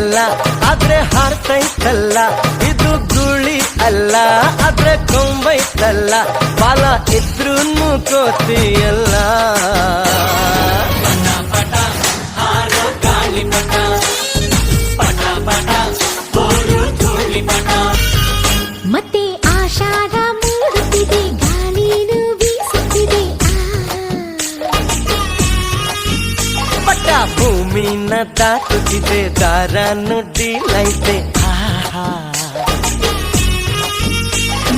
ಅಲ್ಲ ಆದ್ರೆ ಹಾರ್ತೈತಲ್ಲ, ಇದು ಗುಳಿ ಅಲ್ಲ ಆದ್ರೆ ಕೊಂಬೈತಲ್ಲ, ಬಾಲ ಇದ್ರೂ ಕೋತಿಯಲ್ಲ. ಮತ್ತೆ ಆಷಾಢ ಮೂಡುತ್ತಿದೆ, ಗಾಳಿನೂ ಬೀಸುತ್ತಿದೆ. ಪಟ ಭೂಮಿನ ದಾಟುತ್ತಿದೆ, ದಾರ ನುಡ್ಡಿಲೈತೆ.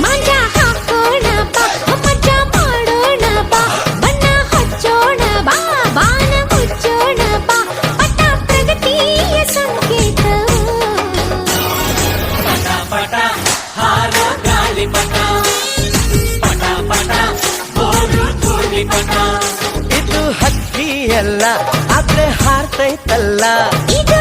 ಮಂಜ ಹಾಕೋಣ ಬಾ, ಮಜ ಮಾಡೋಣ ಬಾ, ಬಣ್ಣ ಹಚ್ಚೋಣ ಬಾ, ಬಾನ ಮುಚ್ಚೋಣ ಬಾ, ಪಟ ಪ್ರಗತಿಯ ಸಂಕೇತ. ಪಟ ಹಾರೋ ಗಾಳಿ ಪಟ, ಪಟ ಪಟ ಬೋರು ಧೂಳಿ ಪಟ. ಇದು ಹಕ್ಕಿಯಲ್ಲ ಆದ್ರೆ ಹಾರ್ತೈತಲ್ಲ, ಇದು